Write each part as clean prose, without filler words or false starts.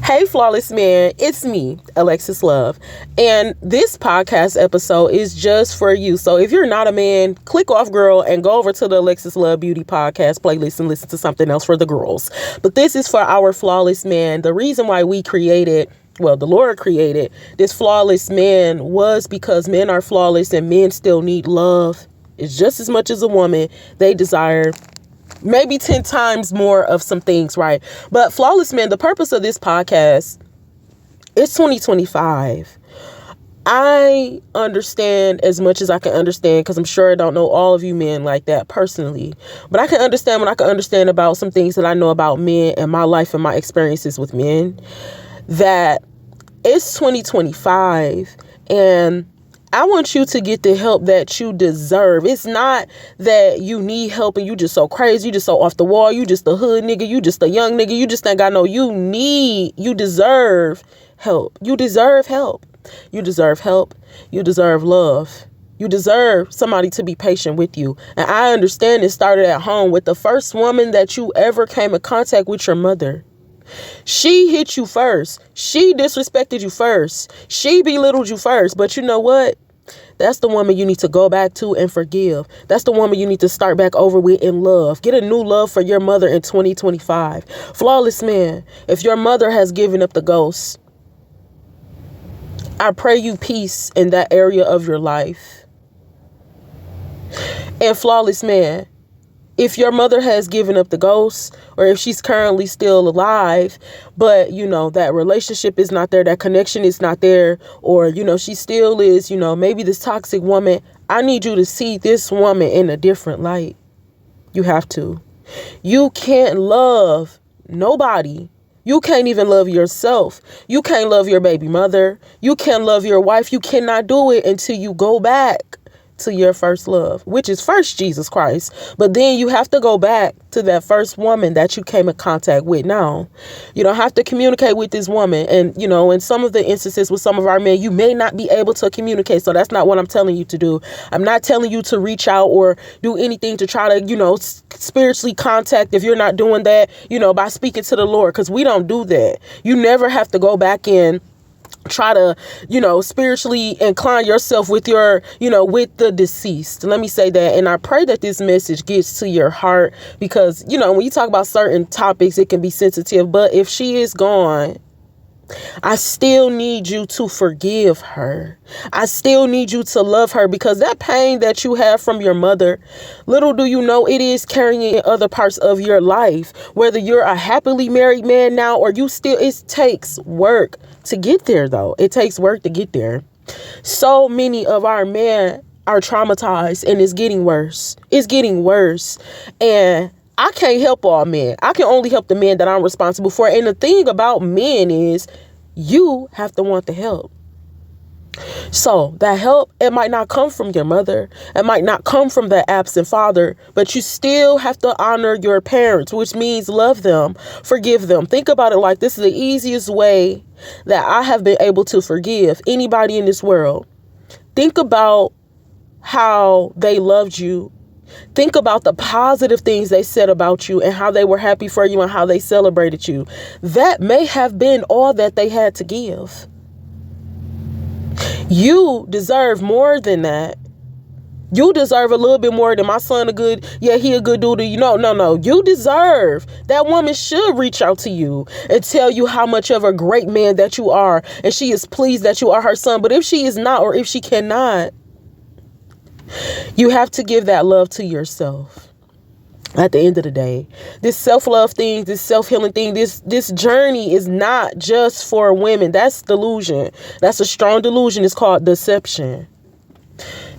Hey, Flawless Man, it's me, Alexus Love. And this podcast episode is just for you. So if you're not a man, click off, girl, and go over to the Alexus Love Beauty podcast playlist and listen to something else for the girls. But this is for our flawless man. The reason why we created, well, the Lord created this flawless man was because men are flawless and men still need love. It's just as much as a woman. They desire maybe 10 times more of some things, right? But flawless men, the purpose of this podcast, it's 2025. I understand as much as I can understand, because I'm sure I don't know all of you men like that personally, but I can understand when I can understand about some things that I know about men and my life and my experiences with men, that it's 2025 and I want you to get the help that you deserve. It's not that you need help and you just so crazy, you just so off the wall, you just a hood nigga, you just a young nigga, you just ain't got no, you deserve help. You deserve help. You deserve help. You deserve love. You deserve somebody to be patient with you. And I understand it started at home with the first woman that you ever came in contact with, your mother. She hit you first. She disrespected you first. She belittled you first. But you know what? That's the woman you need to go back to and forgive. That's the woman you need to start back over with in love. Get a new love for your mother in 2025. Flawless man, if your mother has given up the ghost, I pray you peace in that area of your life. And flawless man, if your mother has given up the ghost, or if she's currently still alive, but, that relationship is not there, that connection is not there, or, she still is, maybe this toxic woman, I need you to see this woman in a different light. You have to. You can't love nobody. You can't even love yourself. You can't love your baby mother. You can't love your wife. You cannot do it until you go back to your first love, which is first Jesus Christ. But then you have to go back to that first woman that you came in contact with. Now, you don't have to communicate with this woman. And, in some of the instances with some of our men, you may not be able to communicate. So that's not what I'm telling you to do. I'm not telling you to reach out or do anything to try to, spiritually contact if you're not doing that, by speaking to the Lord, because we don't do that. You never have to go back in, try to, spiritually incline yourself with your, with the deceased. Let me say that. And I pray that this message gets to your heart, because, when you talk about certain topics, it can be sensitive. But if she is gone, I still need you to forgive her. I still need you to love her, because that pain that you have from your mother, little do you know, it is carrying in other parts of your life. Whether you're a happily married man now or you still, it takes work to get there, though. It takes work to get there. So many of our men are traumatized, and it's getting worse. It's getting worse. And I can't help all men. I can only help the men that I'm responsible for. And the thing about men is you have to want the help. So that help, it might not come from your mother. It might not come from the absent father, but you still have to honor your parents, which means love them, forgive them. Think about it like this is the easiest way that I have been able to forgive anybody in this world. Think about how they loved you. Think about the positive things they said about you and how they were happy for you and how they celebrated you. That may have been all that they had to give. You deserve more than that. You deserve a little bit more than my son he a good dude. No. You deserve. That woman should reach out to you and tell you how much of a great man that you are. And she is pleased that you are her son. But if she is not, or if she cannot, you have to give that love to yourself. At the end of the day, this self-love thing, this self-healing thing, this journey is not just for women. That's delusion. That's a strong delusion. It's called deception.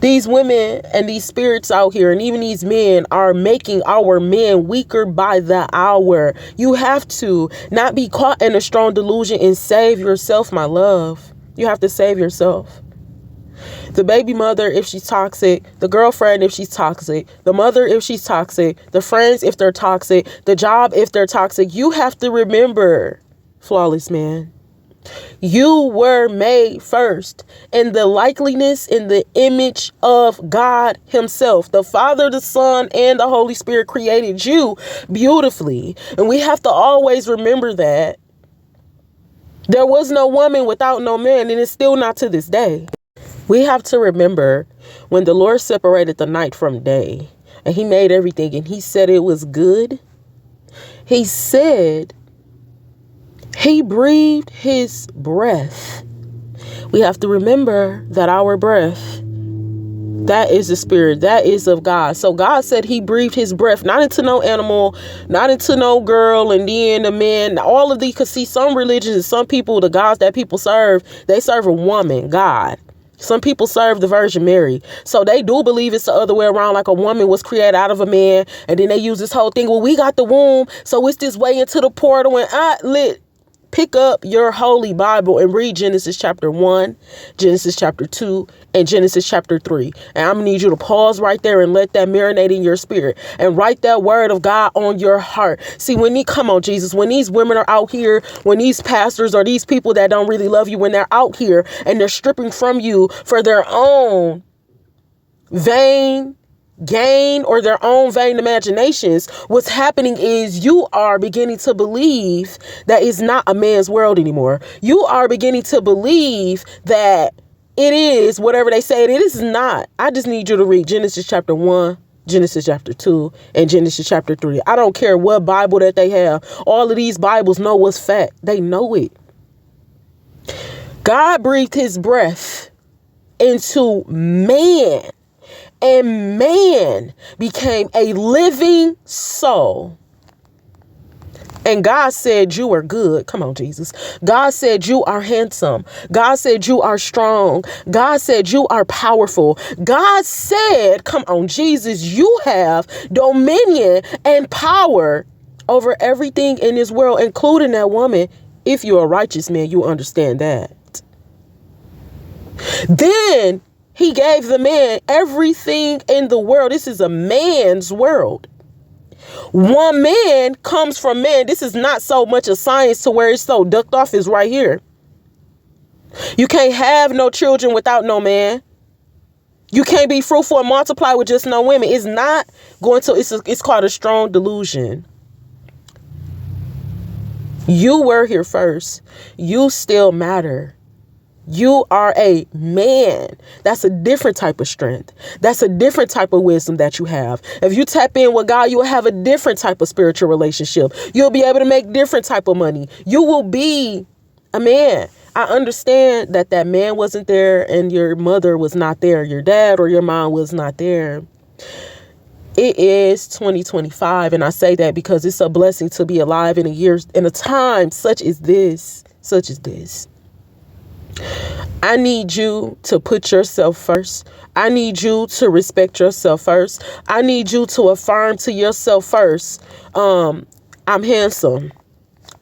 These women and these spirits out here, and even these men, are making our men weaker by the hour. You have to not be caught in a strong delusion and save yourself, my love. You have to save yourself. The baby mother, if she's toxic, the girlfriend, if she's toxic, the mother, if she's toxic, the friends, if they're toxic, the job, if they're toxic, you have to remember, flawless man, you were made first in the likeness, in the image of God himself. The Father, the Son, and the Holy Spirit created you beautifully. And we have to always remember that. There was no woman without no man, and it's still not to this day. We have to remember when the Lord separated the night from day and he made everything and he said it was good. He said he breathed his breath. We have to remember that our breath, that is the spirit, that is of God. So God said he breathed his breath, not into no animal, not into no girl, and then the man, all of these, because see, some religions, some people, the gods that people serve, they serve a woman, God. Some people serve the Virgin Mary. So they do believe it's the other way around, like a woman was created out of a man. And then they use this whole thing, well, we got the womb, so it's this way into the portal. And pick up your holy Bible and read Genesis chapter 1, Genesis chapter 2, and Genesis chapter 3. And I'm going to need you to pause right there and let that marinate in your spirit and write that word of God on your heart. See, come on, Jesus, when these women are out here, when these pastors or these people that don't really love you, when they're out here and they're stripping from you for their own vain gain or their own vain imaginations, what's happening is you are beginning to believe that it's not a man's world anymore. You are beginning to believe that it is whatever they say it is not. I just need you to read Genesis chapter 1, Genesis chapter 2, and Genesis chapter 3. I don't care what Bible that they have. All of these Bibles know what's fact. They know it. God breathed his breath into man, and man became a living soul. And God said, you are good. Come on, Jesus. God said, you are handsome. God said, you are strong. God said, you are powerful. God said, come on, Jesus, you have dominion and power over everything in this world, including that woman. If you're a righteous man, you understand that. Then he gave the man everything in the world. This is a man's world. One man comes from man. This is not so much a science to where it's so ducked off, is right here. You can't have no children without no man. You can't be fruitful and multiply with just no women. It's not going to, it's called a strong delusion. You were here first. You still matter. You are a man. That's a different type of strength. That's a different type of wisdom that you have. If you tap in with God, you'll have a different type of spiritual relationship. You'll be able to make different type of money. You will be a man. I understand that man wasn't there and your mother was not there. Your dad or your mom was not there. It is 2025. And I say that because it's a blessing to be alive in a time such as this. I need you to put yourself first. I need you to respect yourself first. I need you to affirm to yourself first. I'm handsome.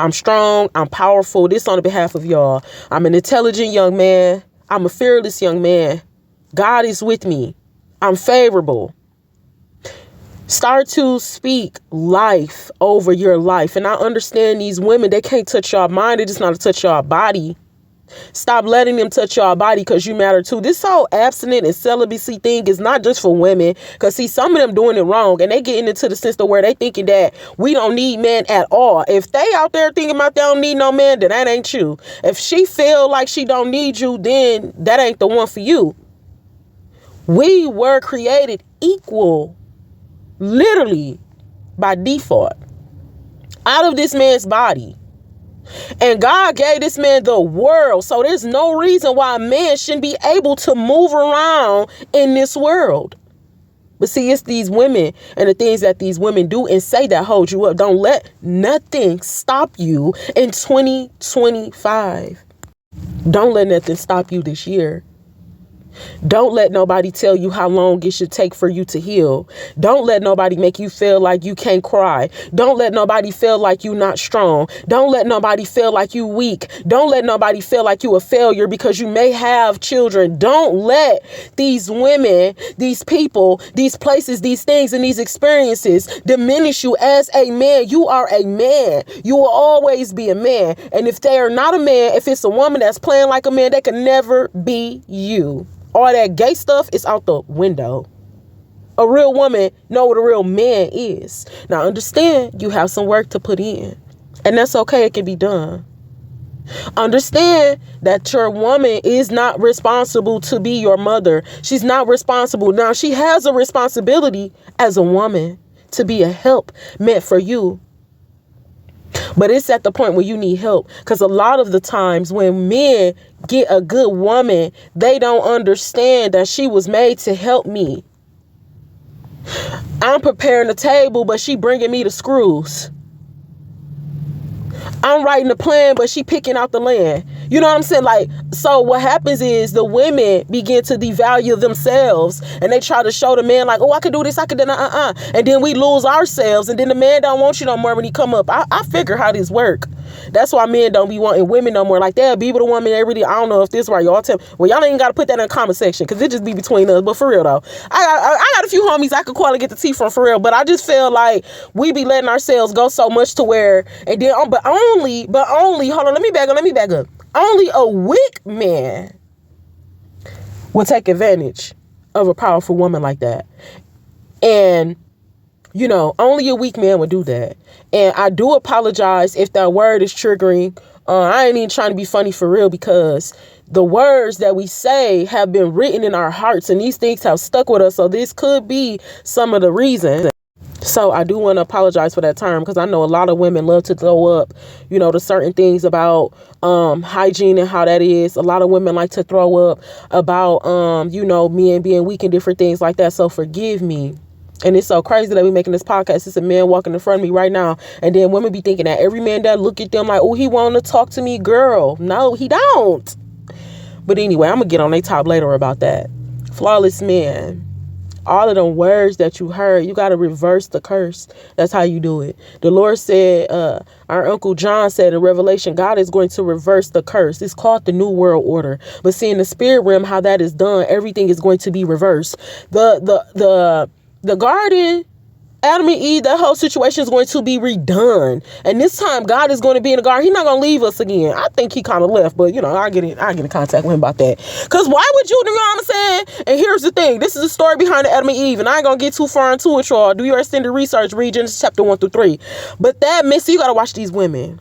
I'm strong. I'm powerful. This on behalf of y'all. I'm an intelligent young man. I'm a fearless young man. God is with me. I'm favorable. Start to speak life over your life. And I understand these women, they can't touch your mind. They just not to touch your body. Stop letting them touch your body because you matter too. This whole abstinent and celibacy thing is not just for women, because see, some of them doing it wrong and they getting into the sense of where they thinking that we don't need men at all. If they out there thinking about they don't need no man, then that ain't you. If she feel like she don't need you, then that ain't the one for you. We were created equal, literally by default, out of this man's body. And God gave this man the world. So there's no reason why a man shouldn't be able to move around in this world. But see, it's these women and the things that these women do and say that hold you up. Don't let nothing stop you in 2025. Don't let nothing stop you this year. Don't let nobody tell you how long it should take for you to heal. Don't let nobody make you feel like you can't cry. Don't let nobody feel like you not strong. Don't let nobody feel like you weak. Don't let nobody feel like you a failure because you may have children. Don't let these women, these people, these places, these things, and these experiences diminish you as a man. You are a man. You will always be a man. And if they are not a man, if it's a woman that's playing like a man, they can never be you. All that gay stuff is out the window. A real woman know what a real man is. Now understand, you have some work to put in. And that's okay. It can be done. Understand that your woman is not responsible to be your mother. She's not responsible. Now, she has a responsibility as a woman to be a help meant for you. But it's at the point where you need help. Because a lot of the times when men get a good woman, they don't understand that she was made to help me. I'm preparing the table, but she bringing me the screws. I'm writing the plan, but she picking out the land. You know what I'm saying? Like, so what happens is the women begin to devalue themselves, and they try to show the man like, oh, I could do this, I could do that, and then we lose ourselves, and then the man don't want you no more when he come up. I figure how this work. That's why men don't be wanting women no more. Like, they'll be with a woman, they really, I don't know if this right. Y'all tell me. Well, y'all ain't got to put that in the comment section, because it just be between us. But for real, though, I got a few homies I could call and get the tea from, for real. But I just feel like we be letting ourselves go so much to where, and then, but only, hold on, let me back up. Only a weak man will take advantage of a powerful woman like that. And, you know, only a weak man would do that. And I do apologize if that word is triggering. I ain't even trying to be funny for real, because the words that we say have been written in our hearts, and these things have stuck with us. So this could be some of the reason. So I do want to apologize for that term, because I know a lot of women love to throw up, you know, to certain things about hygiene and how that is. A lot of women like to throw up about, you know, men being weak and different things like that. So forgive me. And it's so crazy that we making this podcast. It's a man walking in front of me right now. And then women be thinking that every man that look at them like, oh, he want to talk to me, girl. No, he don't. But anyway, I'm going to get on their top later about that. Flawless man. All of them words that you heard, you got to reverse the curse. That's how you do it. The Lord said, our Uncle John said in Revelation, God is going to reverse the curse. It's called the New World Order. But see, in the spirit realm, how that is done, everything is going to be reversed. The garden, Adam and Eve, that whole situation is going to be redone. And this time, God is going to be in the garden. He's not going to leave us again. I think he kind of left, but, you know, I get in contact with him about that. Because why would you know what I'm saying? And here's the thing. This is the story behind the Adam and Eve, and I ain't going to get too far into it, y'all. Do your extended research. Read Genesis chapter 1-3. But that means, so you got to watch these women.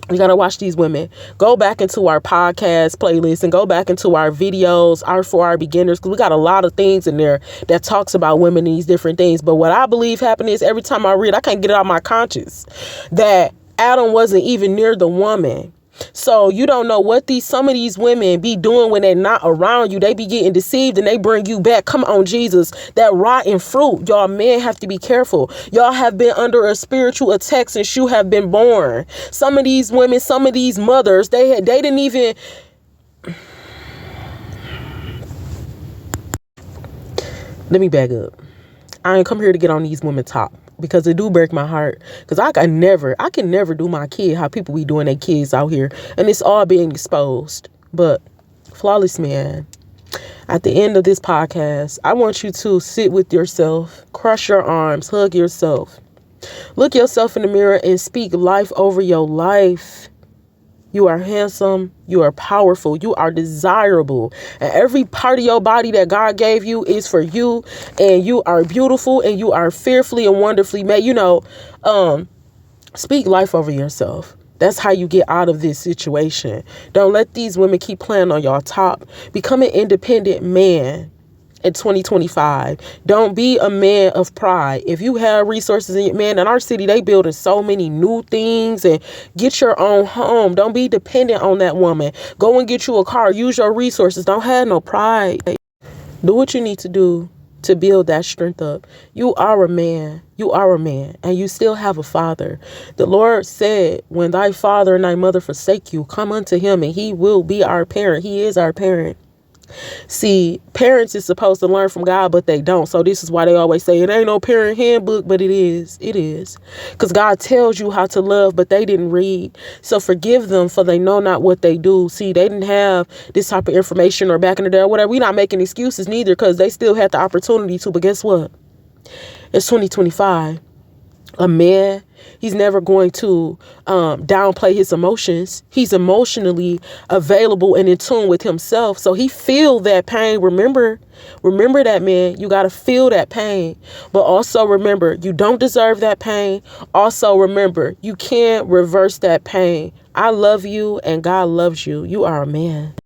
You got to watch these women. Go back into our podcast playlist and go back into our videos, for our beginners, because we got a lot of things in there that talks about women and these different things. But what I believe happened is every time I read, I can't get it out of my conscience that Adam wasn't even near the woman. So you don't know what some of these women be doing when they're not around you. They be getting deceived and they bring you back. Come on, Jesus, that rotten fruit. Y'all men have to be careful. Y'all have been under a spiritual attack since you have been born. Some of these women, some of these mothers, they didn't even. Let me back up. I ain't come here to get on these women top, because it do break my heart. Because I can never do my kid how people be doing their kids out here. And it's all being exposed. But flawless man, at the end of this podcast, I want you to sit with yourself, cross your arms, hug yourself. Look yourself in the mirror and speak life over your life. You are handsome. You are powerful. You are desirable. And every part of your body that God gave you is for you. And you are beautiful and you are fearfully and wonderfully made. You know, speak life over yourself. That's how you get out of this situation. Don't let these women keep playing on your top. Become an independent man in 2025. Don't be a man of pride. If you have resources in man, in our city, they building so many new things, and get your own home. Don't be dependent on that woman. Go and get you a car. Use your resources. Don't have no pride. Do what you need to do to build that strength up. You are a man. You are a man, and you still have a father. The Lord said, when thy father and thy mother forsake you, come unto him, and he will be our parent. He is our parent. See, parents is supposed to learn from God, but they don't. So this is why they always say it ain't no parent handbook, but it is. It is. Because God tells you how to love, but they didn't read. So forgive them, for they know not what they do. See, they didn't have this type of information, or back in the day or whatever. We're not making excuses neither, because they still had the opportunity to. But guess what? It's 2025. A man, he's never going to downplay his emotions. He's emotionally available and in tune with himself. So he feel that pain. Remember that, man. You got to feel that pain. But also remember, you don't deserve that pain. Also remember, you can't reverse that pain. I love you and God loves you. You are a man.